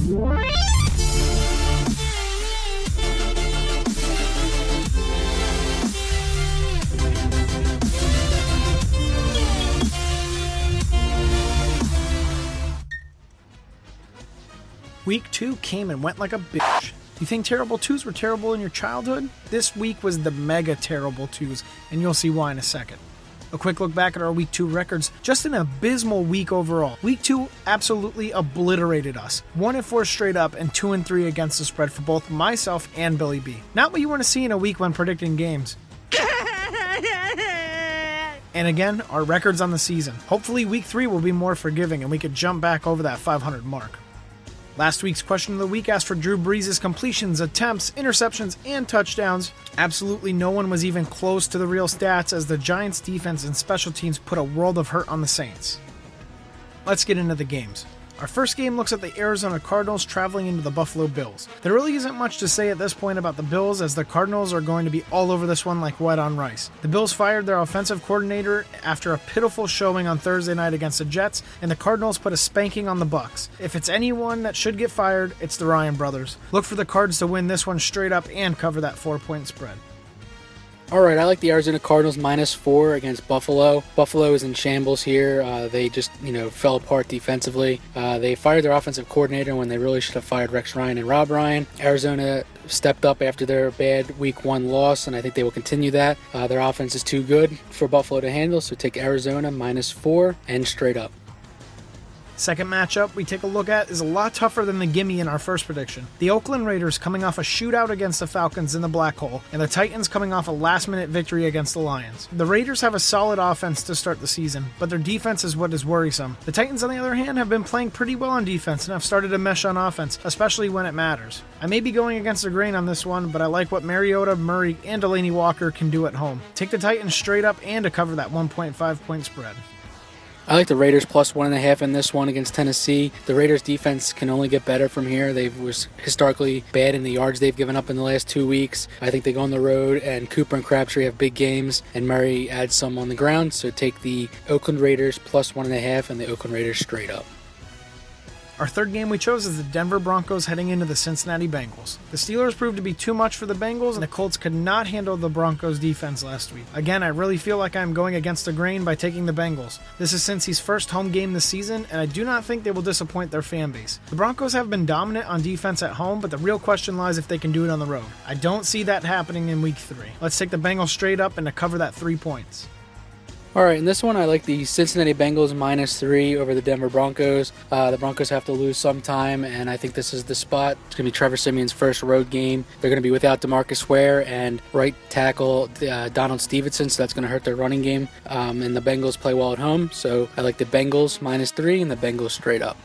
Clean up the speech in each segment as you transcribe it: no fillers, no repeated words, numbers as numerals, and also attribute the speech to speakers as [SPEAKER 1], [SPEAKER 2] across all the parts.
[SPEAKER 1] Week 2 came and went like a bitch. You think terrible 2s were terrible in your childhood? This week was the mega terrible 2s, and you'll see why in a second. A quick look back at our Week 2 records, just an abysmal week overall. Week 2 absolutely obliterated us. 1-4 straight up and 2-3 against the spread for both myself and Billy B. Not what you want to see in a week when predicting games. And again, our records on the season. Hopefully Week 3 will be more forgiving and we could jump back over that 500 mark. Last week's question of the week asked for Drew Brees' completions, attempts, interceptions, and touchdowns. Absolutely no one was even close to the real stats as the Giants' defense and special teams put a world of hurt on the Saints. Let's get into the games. Our first game looks at the Arizona Cardinals traveling into the Buffalo Bills. There really isn't much to say at this point about the Bills as the Cardinals are going to be all over this one like white on rice. The Bills fired their offensive coordinator after a pitiful showing on Thursday night against the Jets, and the Cardinals put a spanking on the Bucs. If it's anyone that should get fired, it's the Ryan brothers. Look for the Cards to win this one straight up and cover that 4-point spread.
[SPEAKER 2] Alright, I like the Arizona Cardinals -4 against Buffalo. Buffalo is in shambles here. They just, fell apart defensively. They fired their offensive coordinator when they really should have fired Rex Ryan and Rob Ryan. Arizona stepped up after their bad Week 1 loss, and I think they will continue that. Their offense is too good for Buffalo to handle, so take Arizona -4 and straight up.
[SPEAKER 1] Second matchup we take a look at is a lot tougher than the gimme in our first prediction. The Oakland Raiders coming off a shootout against the Falcons in the Black Hole, and the Titans coming off a last-minute victory against the Lions. The Raiders have a solid offense to start the season, but their defense is what is worrisome. The Titans, on the other hand, have been playing pretty well on defense and have started to mesh on offense, especially when it matters. I may be going against the grain on this one, but I like what Mariota, Murray, and Delaney Walker can do at home. Take the Titans straight up and to cover that 1.5-point spread.
[SPEAKER 2] I like the Raiders +1.5 in this one against Tennessee. The Raiders defense can only get better from here. They was historically bad in the yards they've given up in the last 2 weeks. I think they go on the road, and Cooper and Crabtree have big games, and Murray adds some on the ground. So take the Oakland Raiders +1.5 and the Oakland Raiders straight up.
[SPEAKER 1] Our third game we chose is the Denver Broncos heading into the Cincinnati Bengals. The Steelers proved to be too much for the Bengals, and the Colts could not handle the Broncos defense last week. Again, I really feel like I'm going against the grain by taking the Bengals. This is Cincy's first home game this season, and I do not think they will disappoint their fan base. The Broncos have been dominant on defense at home, but the real question lies if they can do it on the road. I don't see that happening in Week 3. Let's take the Bengals straight up and to cover that 3 points.
[SPEAKER 2] Alright, in this one I like the Cincinnati Bengals -3 over the Denver Broncos. The Broncos have to lose sometime, and I think this is the spot. It's going to be Trevor Siemian's first road game. They're going to be without DeMarcus Ware and right tackle Donald Stevenson, so that's going to hurt their running game. And the Bengals play well at home, so I like the Bengals -3 and the Bengals straight up.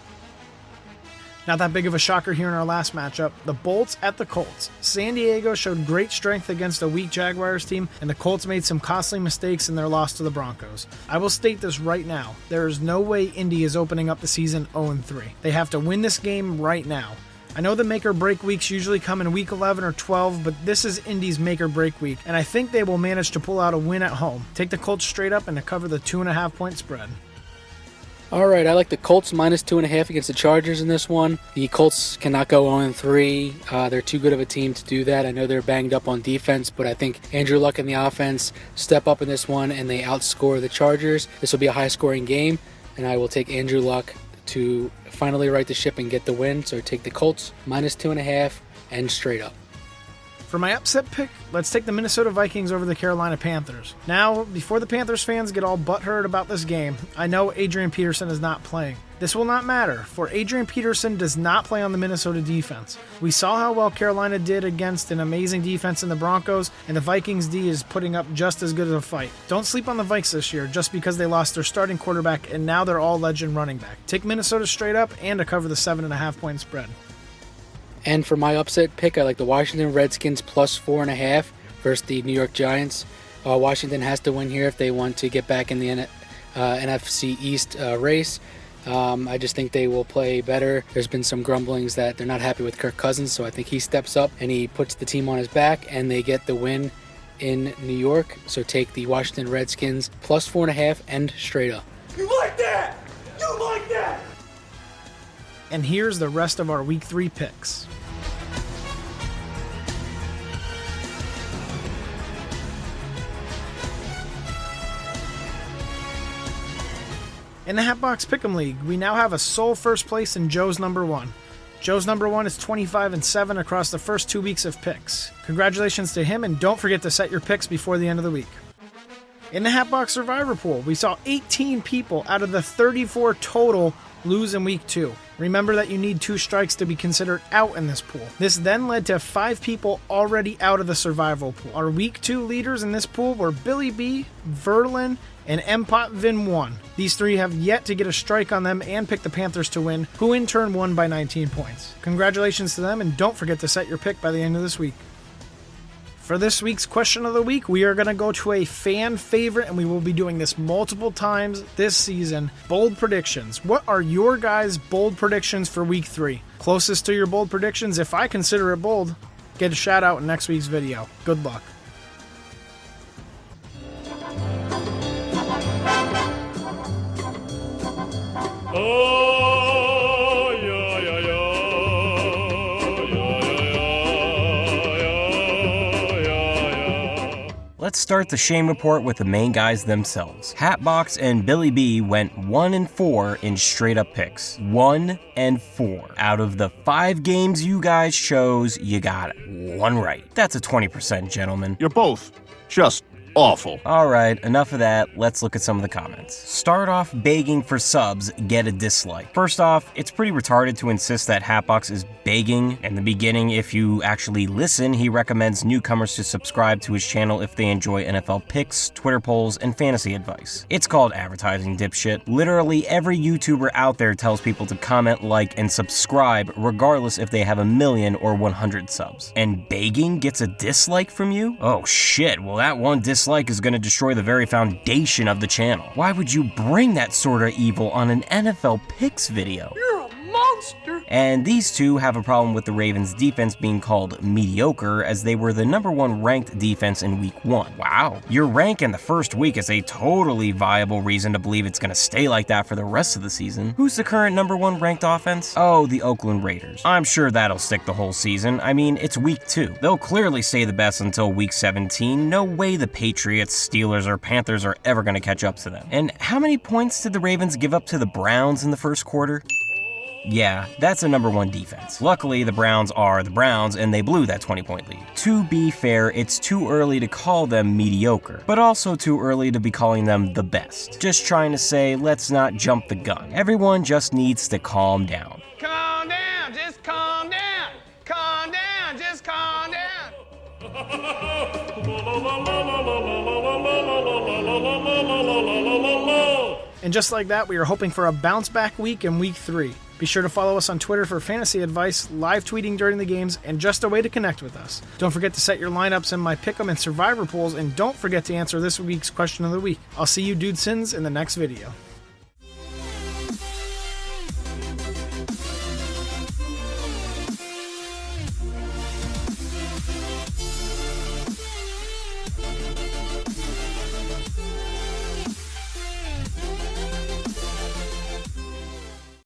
[SPEAKER 1] Not that big of a shocker here in our last matchup. The Bolts at the Colts. San Diego showed great strength against a weak Jaguars team, and the Colts made some costly mistakes in their loss to the Broncos. I will state this right now. There is no way Indy is opening up the season 0-3. They have to win this game right now. I know the make-or-break weeks usually come in Week 11 or 12, but this is Indy's make-or-break week, and I think they will manage to pull out a win at home. Take the Colts straight up and to cover the 2.5-point spread.
[SPEAKER 2] Alright, I like the Colts -2.5 against the Chargers in this one. The Colts cannot go 0-3. They're too good of a team to do that. I know they're banged up on defense, but I think Andrew Luck and the offense step up in this one and they outscore the Chargers. This will be a high-scoring game, and I will take Andrew Luck to finally right the ship and get the win. So take the Colts -2.5 and straight up.
[SPEAKER 1] For my upset pick, let's take the Minnesota Vikings over the Carolina Panthers. Now, before the Panthers fans get all butthurt about this game, I know Adrian Peterson is not playing. This will not matter, for Adrian Peterson does not play on the Minnesota defense. We saw how well Carolina did against an amazing defense in the Broncos, and the Vikings D is putting up just as good of a fight. Don't sleep on the Vikes this year just because they lost their starting quarterback and now they're all legend running back. Take Minnesota straight up and to cover the 7.5-point spread.
[SPEAKER 2] And for my upset pick, I like the Washington Redskins +4.5 versus the New York Giants. Washington has to win here if they want to get back in the NFC East race. I just think they will play better. There's been some grumblings that they're not happy with Kirk Cousins, so I think he steps up and he puts the team on his back, and they get the win in New York. So take the Washington Redskins +4.5 and straight up.
[SPEAKER 3] You like that? You like that?
[SPEAKER 1] And here's the rest of our Week 3 picks. In the Hatbox Pick'em League, we now have a sole first place in Joe's number 1. Joe's number 1 is 25-7 across the first 2 weeks of picks. Congratulations to him, and don't forget to set your picks before the end of the week. In the Hatbox Survivor Pool, we saw 18 people out of the 34 total lose in Week 2. Remember that you need 2 strikes to be considered out in this pool. This then led to 5 people already out of the survival pool. Our Week 2 leaders in this pool were Billy B, Verlin, and Mpot Vin 1. These 3 have yet to get a strike on them and pick the Panthers to win, who in turn won by 19 points. Congratulations to them, and don't forget to set your pick by the end of this week. For this week's question of the week, we are going to go to a fan favorite, and we will be doing this multiple times this season. Bold predictions. What are your guys' bold predictions for Week 3? Closest to your bold predictions, if I consider it bold, get a shout out in next week's video. Good luck.
[SPEAKER 3] Let's start the shame report with the main guys themselves. Hatbox and Billy B went 1-4 in straight up picks. 1-4. Out of the 5 games you guys chose, you got 1 right. That's a 20%, gentlemen.
[SPEAKER 4] You're both just awful.
[SPEAKER 3] Alright, enough of that. Let's look at some of the comments. Start off begging for subs, get a dislike. First off, it's pretty retarded to insist that Hatbox is begging. In the beginning, if you actually listen, he recommends newcomers to subscribe to his channel if they enjoy NFL picks, Twitter polls, and fantasy advice. It's called advertising, dipshit. Literally every YouTuber out there tells people to comment, like, and subscribe regardless if they have 1 million or 100 subs. And begging gets a dislike from you? Oh shit, well that one dislike is going to destroy the very foundation of the channel. Why would you bring that sort of evil on an NFL picks video?
[SPEAKER 5] You're a monster!
[SPEAKER 3] And these two have a problem with the Ravens' defense being called mediocre, as they were the number 1 ranked defense in Week 1. Wow. Your rank in the first week is a totally viable reason to believe it's going to stay like that for the rest of the season. Who's the current number 1 ranked offense? Oh, the Oakland Raiders. I'm sure that'll stick the whole season. I mean, it's Week 2. They'll clearly stay the best until Week 17. No way the Patriots, Steelers, or Panthers are ever going to catch up to them. And how many points did the Ravens give up to the Browns in the first quarter? Yeah, that's a number 1 defense. Luckily, the Browns are the Browns, and they blew that 20-point lead. To be fair, it's too early to call them mediocre, but also too early to be calling them the best. Just trying to say, let's not jump the gun. Everyone just needs to calm down.
[SPEAKER 5] Calm down, just calm down. Calm down, just calm down.
[SPEAKER 1] And just like that, we are hoping for a bounce-back week in Week 3. Be sure to follow us on Twitter for fantasy advice, live tweeting during the games, and just a way to connect with us. Don't forget to set your lineups in my Pick'em and Survivor pools, and don't forget to answer this week's question of the week. I'll see you dude sins in the next video.